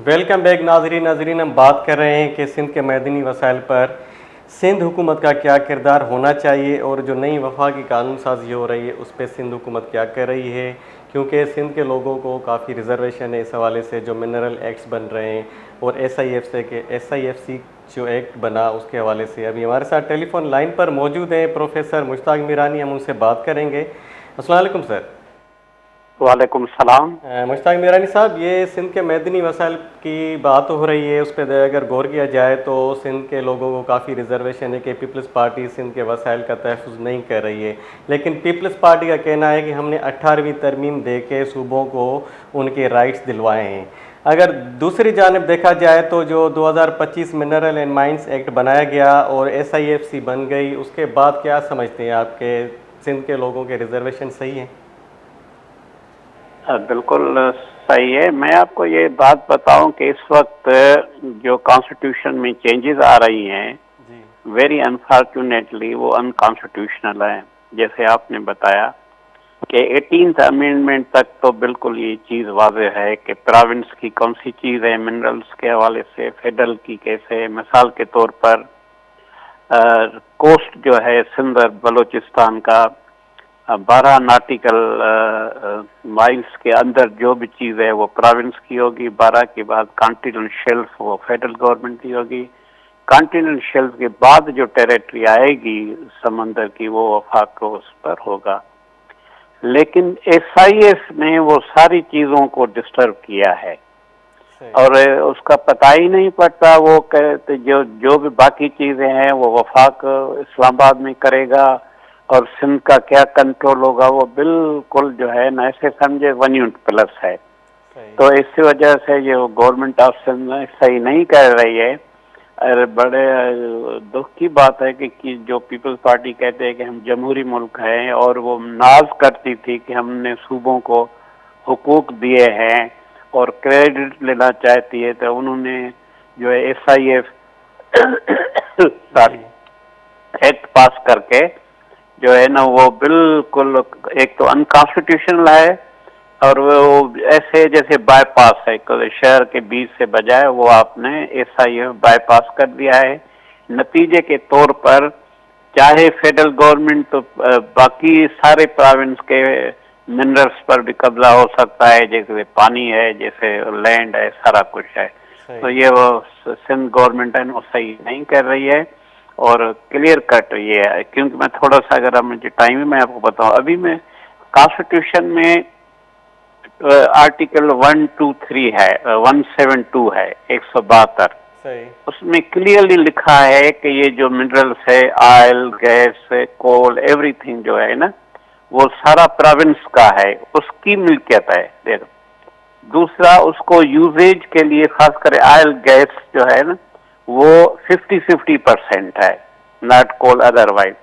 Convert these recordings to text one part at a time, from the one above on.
Welcome back ناظرین ہم بات کر رہے ہیں کہ سندھ کے معدنی وسائل پر سندھ حکومت کا کیا کردار ہونا چاہیے اور جو نئی وفاقی قانون سازی ہو رہی ہے اس پہ سندھ حکومت کیا کر رہی ہے، کیونکہ سندھ کے لوگوں کو کافی ریزرویشن ہے اس حوالے سے جو منرل ایکٹس بن رہے ہیں اور ایس آئی ایف سی جو ایکٹ بنا اس کے حوالے سے۔ ابھی ہمارے ساتھ ٹیلی فون لائن پر موجود ہیں پروفیسر مشتاق میرانی، ہم ان سے بات کریں گے۔ السلام علیکم سر۔ وعلیکم السلام۔ مشتاق میرانی صاحب، یہ سندھ کے معدنی وسائل کی بات ہو رہی ہے، اس پہ اگر غور کیا جائے تو سندھ کے لوگوں کو کافی ریزرویشن ہے کہ پیپلز پارٹی سندھ کے وسائل کا تحفظ نہیں کر رہی ہے، لیکن پیپلز پارٹی کا کہنا ہے کہ ہم نے 18ویں ترمیم دے کے صوبوں کو ان کے رائٹس دلوائے ہیں۔ اگر دوسری جانب دیکھا جائے تو جو 2025 منرل اینڈ مائنز ایکٹ بنایا گیا اور ایس آئی ایف سی بن گئی، اس کے بعد کیا سمجھتے ہیں آپ کہ سندھ کے لوگوں کے ریزرویشن صحیح ہیں؟ بالکل صحیح ہے۔ میں آپ کو یہ بات بتاؤں کہ اس وقت جو کانسٹیٹیوشن میں چینجز آ رہی ہیں ویری انفارچونیٹلی وہ انکانسٹیٹیوشنل ہیں۔ جیسے آپ نے بتایا کہ 18th امینڈمنٹ تک تو بالکل یہ چیز واضح ہے کہ پراونس کی کون سی چیز ہے منرلز کے حوالے سے، فیڈرل کی کیسے۔ مثال کے طور پر کوسٹ جو ہے سندھ اور بلوچستان کا 12 ناٹیکل مائلز کے اندر جو بھی چیز ہے وہ پراونس کی ہوگی، 12 کے بعد کانٹیننٹل شیلف وہ فیڈرل گورنمنٹ کی ہوگی، کانٹیننٹل شیلف کے بعد جو ٹیریٹری آئے گی سمندر کی وہ وفاق کو اس پر ہوگا۔ لیکن ایس آئی ایف نے وہ ساری چیزوں کو ڈسٹرب کیا ہے اور اس کا پتہ ہی نہیں پڑتا۔ وہ کہتے جو بھی باقی چیزیں ہیں وہ وفاق اسلام آباد میں کرے گا اور سندھ کا کیا کنٹرول ہوگا، وہ بالکل جو ہے نا ایسے سمجھے 1 یونٹ پلس ہے۔ تو اس وجہ سے یہ گورنمنٹ آف سندھ صحیح نہیں کر رہی ہے۔ بڑے دکھ کی بات ہے کہ جو پیپلز پارٹی کہتے ہیں کہ ہم جمہوری ملک ہیں اور وہ ناز کرتی تھی کہ ہم نے صوبوں کو حقوق دیے ہیں اور کریڈٹ لینا چاہتی ہے، تو انہوں نے جو ہے ایس آئی ایف ایکٹ پاس کر کے جو ہے نا وہ بالکل ایک تو انکانسٹیٹیوشنل ہے اور وہ ایسے جیسے بائی پاس ہے، شہر کے بیچ سے بجائے وہ آپ نے ایس آئی ایف بائی پاس کر دیا ہے۔ نتیجے کے طور پر چاہے فیڈرل گورنمنٹ تو باقی سارے پراونس کے منرلس پر بھی قبضہ ہو سکتا ہے، جیسے پانی ہے، جیسے لینڈ ہے، سارا کچھ ہے۔ تو یہ وہ سندھ گورنمنٹ ہے وہ صحیح نہیں کر رہی ہے اور کلیئر کٹ یہ ہے۔ کیونکہ میں تھوڑا سا اگر مجھے ٹائم ہے میں آپ کو بتاؤں، ابھی میں کانسٹیٹیوشن میں آرٹیکل 123 ہے، 172 ہے، 172، اس میں کلیئرلی لکھا ہے کہ یہ جو منرلس ہے آئل، گیس، کول، ایوری تھنگ جو ہے نا وہ سارا پراونس کا ہے، اس کی ملکیت ہے۔ دیکھو دوسرا اس کو یوزیج کے لیے خاص کر آئل گیس جو ہے نا وہ 50-50% ہے، ناٹ کول ادروائز۔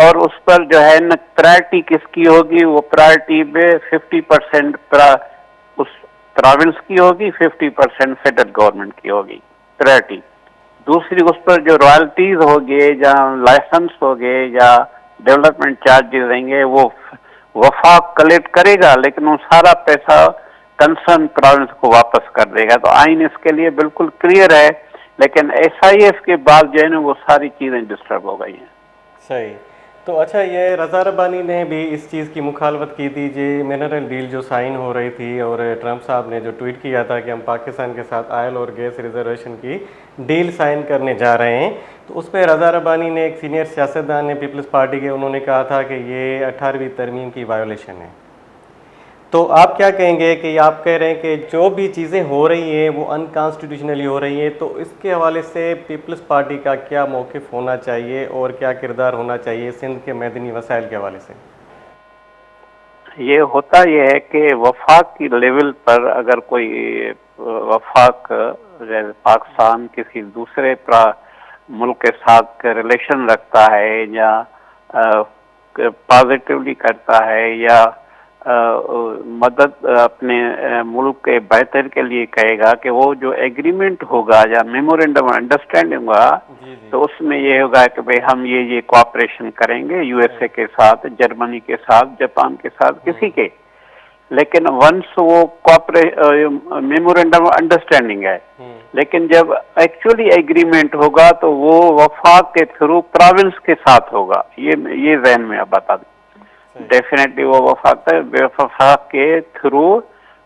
اور اس پر جو ہے نا پرائرٹی کس کی ہوگی، وہ پرائرٹی میں 50% اس پراونس کی ہوگی، 50% فیڈرل گورنمنٹ کی ہوگی پرائرٹی۔ دوسری اس پر جو رائلٹیز ہوگی یا لائسنس ہوگے یا ڈیولپمنٹ چارجز دیں گے وہ وفاق کلیکٹ کرے گا، لیکن وہ سارا پیسہ کنسرن پراونس کو واپس کر دے گا۔ تو آئین اس کے لیے بالکل کلیئر ہے، لیکن ایس آئی ایف کے بعد جو ہے نا وہ ساری چیزیں ڈسٹرب ہو گئی ہیں۔ صحیح۔ تو اچھا، یہ رضا ربانی نے بھی اس چیز کی مخالفت کی تھی جی منرل ڈیل جو سائن ہو رہی تھی، اور ٹرمپ صاحب نے جو ٹویٹ کیا تھا کہ ہم پاکستان کے ساتھ آئل اور گیس ریزرویشن کی ڈیل سائن کرنے جا رہے ہیں، تو اس پہ رضا ربانی نے، ایک سینئر سیاستدان نے پیپلز پارٹی کے، انہوں نے کہا تھا کہ یہ 18ویں ترمیم کی وائیولیشن ہے۔ تو آپ کیا کہیں گے کہ آپ کہہ رہے ہیں کہ جو بھی چیزیں ہو رہی ہیں وہ انکانسٹیٹیوشنلی ہو رہی ہیں، تو اس کے حوالے سے پیپلز پارٹی کا کیا موقف ہونا چاہیے اور کیا کردار ہونا چاہیے سندھ کے معدنی وسائل کے حوالے سے؟ یہ ہوتا یہ ہے کہ وفاق کی لیول پر اگر کوئی وفاق جیسے پاکستان کسی دوسرے ملک کے ساتھ ریلیشن رکھتا ہے یا پازیٹیولی کرتا ہے یا مدد اپنے ملک کے بہتر کے لیے کہے گا کہ وہ جو ایگریمنٹ ہوگا یا میمورینڈم انڈرسٹینڈنگ ہوگا تو اس میں یہ ہوگا کہ بھئی ہم یہ کوآپریشن کریں گے یو ایس اے کے ساتھ، جرمنی کے ساتھ، جاپان کے ساتھ، کسی کے۔ لیکن ونس وہ میمورینڈم انڈرسٹینڈنگ ہے، لیکن جب ایکچولی ایگریمنٹ ہوگا تو وہ وفاق کے تھرو پراونس کے ساتھ ہوگا، یہ ذہن میں اب بتا دیں، ڈیفینیٹلی وہ وفاق کے تھرو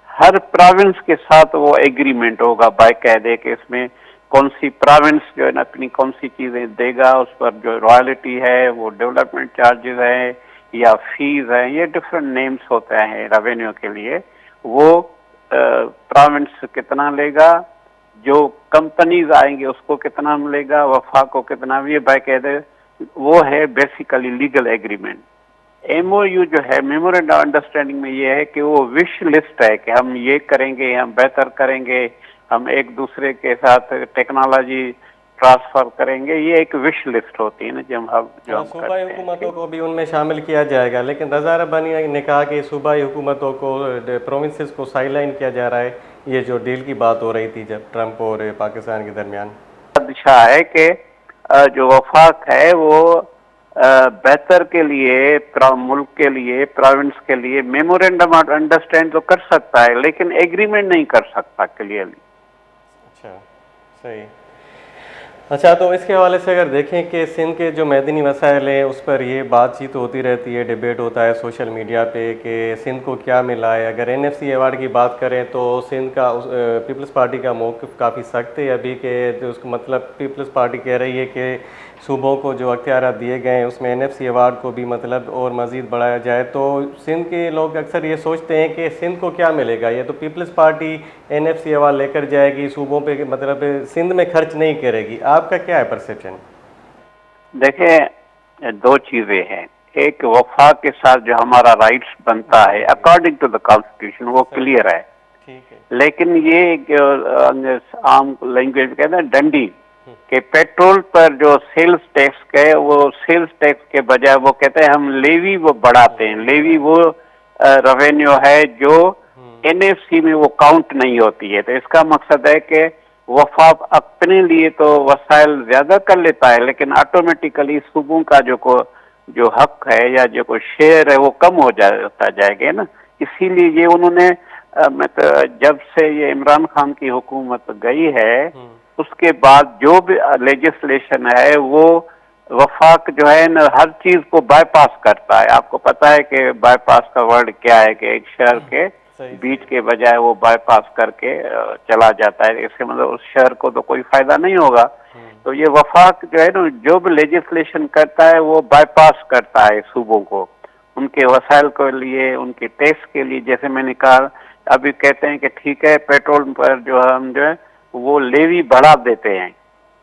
ہر پراونس کے ساتھ وہ ایگریمنٹ ہوگا باقاعدے کہ اس میں کون سی پراونس جو ہے نا اپنی کون سی چیزیں دے گا، اس پر جو رائلٹی ہے وہ ڈیولپمنٹ چارجز ہیں یا فیس ہیں، یہ ڈفرینٹ نیمز ہوتے ہیں ریونیو کے لیے، وہ پراونس کتنا لے گا، جو کمپنیز آئیں گے اس کو کتنا ملے گا، وفاق کو کتنا، یہ باقاعدہ وہ ہے basically legal agreement. M O U جو ہے میمورینڈم انڈرسٹینڈنگ میں یہ ہے کہ وہ وش لسٹ ہے کہ ہم یہ کریں گے، ہم بہتر کریں گے، ہم ایک دوسرے کے ساتھ ٹیکنالوجی ٹرانسفر کریں گے، یہ ایک وش لسٹ ہوتی ہے نا جو ہم صوبائی کرتے ہیں۔ حکومتوں کو بھی ان میں شامل کیا جائے گا، لیکن رضا ربانی نے کہا کہ صوبائی حکومتوں کو پروونسز کو سائیڈ لائن کیا جا رہا ہے، یہ جو ڈیل کی بات ہو رہی تھی جب ٹرمپ اور پاکستان کے درمیان۔ خدشہ ہے کہ جو وفاق ہے وہ بہتر کے لیے ملک کے لیے پراونس کے لیے میمورینڈم انڈرسٹینڈ تو کر سکتا ہے لیکن ایگریمنٹ نہیں کر سکتا کلیئرلی۔ اچھا صحیح۔ اچھا تو اس کے حوالے سے اگر دیکھیں کہ سندھ کے جو معدنی وسائل ہیں اس پر یہ بات چیت ہوتی رہتی ہے، ڈیبیٹ ہوتا ہے سوشل میڈیا پہ کہ سندھ کو کیا ملا ہے۔ اگر این ایف سی ایوارڈ کی بات کریں تو سندھ کا پیپلز پارٹی کا موقف کافی سخت ہے ابھی، کہ جو اس کو مطلب پیپلز پارٹی کہہ رہی ہے کہ صوبوں کو جو اختیارات دیے گئے ہیں اس میں این ایف سی ایوارڈ کو بھی مطلب اور مزید بڑھایا جائے، تو سندھ کے لوگ اکثر یہ سوچتے ہیں کہ سندھ کو کیا ملے گا، یہ تو Peoples Party N F C award لے کر جائے گی، صوبوں پہ مطلب سندھ میں خرچ نہیں کرے گی، آپ کا کیا ہے پرسیپشن؟ دیکھیں دو چیزیں ہیں، ایک وفاق کے ساتھ جو ہمارا رائٹس بنتا ہے اکارڈنگ ٹو دا کانسٹیٹیوشن وہ کلیئر ہے، لیکن یہ عام لینگویج میں کہتے ہیں ڈنڈی کہ پیٹرول پر جو سیلز ٹیکس ہے وہ سیلز ٹیکس کے بجائے وہ کہتے ہیں ہم لیوی وہ بڑھاتے ہیں، لیوی وہ ریونیو ہے جو این ایف سی میں وہ کاؤنٹ نہیں ہوتی ہے، تو اس کا مقصد ہے کہ وفاق اپنے لیے تو وسائل زیادہ کر لیتا ہے لیکن آٹومیٹیکلی صوبوں کا جو حق ہے یا جو کوئی شیئر ہے وہ کم ہوتا جائے گا نا، اسی لیے یہ انہوں نے جب سے یہ عمران خان کی حکومت گئی ہے اس کے بعد جو بھی لیجسلیشن ہے وہ وفاق جو ہے نا ہر چیز کو بائی پاس کرتا ہے۔ آپ کو پتہ ہے کہ بائی پاس کا ورڈ کیا ہے، کہ ایک شہر کے بیچ کے بجائے وہ بائی پاس کر کے چلا جاتا ہے، اس سے مطلب اس شہر کو تو کوئی فائدہ نہیں ہوگا۔ تو یہ وفاق جو ہے نا جو بھی لیجسلیشن کرتا ہے وہ بائی پاس کرتا ہے صوبوں کو، ان کے وسائل کے لیے، ان کے ٹیکس کے لیے، جیسے میں نے کہا ابھی کہتے ہیں کہ ٹھیک ہے پیٹرول پر جو ہم جو ہے وہ لیوی بڑھا دیتے ہیں،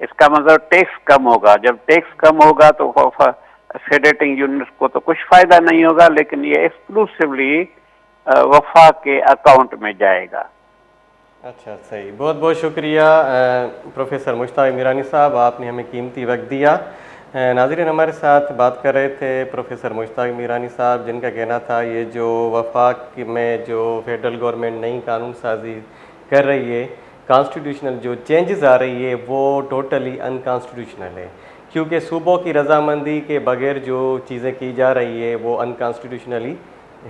اس کا مطلب ٹیکس کم ہوگا، جب ٹیکس کم ہوگا تو فیڈریٹنگ یونٹس کو تو کچھ فائدہ نہیں ہوگا، لیکن یہ ایکسکلوسیولی وفاق کے اکاؤنٹ میں جائے گا۔ اچھا صحیح، بہت بہت شکریہ پروفیسر مشتاق میرانی صاحب، آپ نے ہمیں قیمتی وقت دیا۔ ناظرین ہمارے ساتھ بات کر رہے تھے پروفیسر مشتاق میرانی صاحب، جن کا کہنا تھا یہ جو وفاق میں جو فیڈرل گورنمنٹ نئی قانون سازی کر رہی ہے، کانسٹیٹیوشنل جو چینجز آ رہی ہے وہ ٹوٹلی ان کانسٹیٹیوشنل ہے، کیونکہ صوبوں کی رضامندی کے بغیر جو چیزیں کی جا رہی ہے وہ ان کانسٹیٹیوشنلی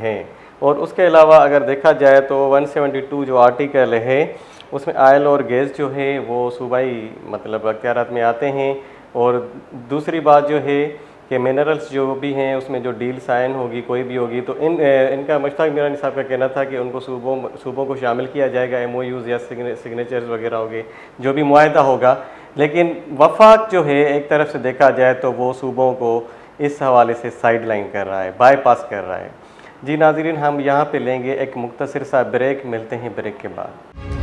ہیں۔ اور اس کے علاوہ اگر دیکھا جائے تو 172 جو آرٹیکل ہے اس میں آئل اور گیس جو ہے وہ صوبائی مطلب اختیارات میں آتے ہیں، اور دوسری بات جو ہے کہ منرلس جو بھی ہیں اس میں جو ڈیل سائن ہوگی کوئی بھی ہوگی تو ان کا مشتاق میرانی صاحب کا کہنا تھا کہ ان کو صوبوں کو شامل کیا جائے گا، ایم او یوز یا سگنیچرز وغیرہ ہوگے جو بھی معاہدہ ہوگا، لیکن وفاق جو ہے ایک طرف سے دیکھا جائے تو وہ صوبوں کو اس حوالے سے سائیڈ لائن کر رہا ہے، بائی پاس کر رہا ہے۔ جی ناظرین، ہم یہاں پہ لیں گے ایک مختصر سا بریک، ملتے ہیں بریک کے بعد۔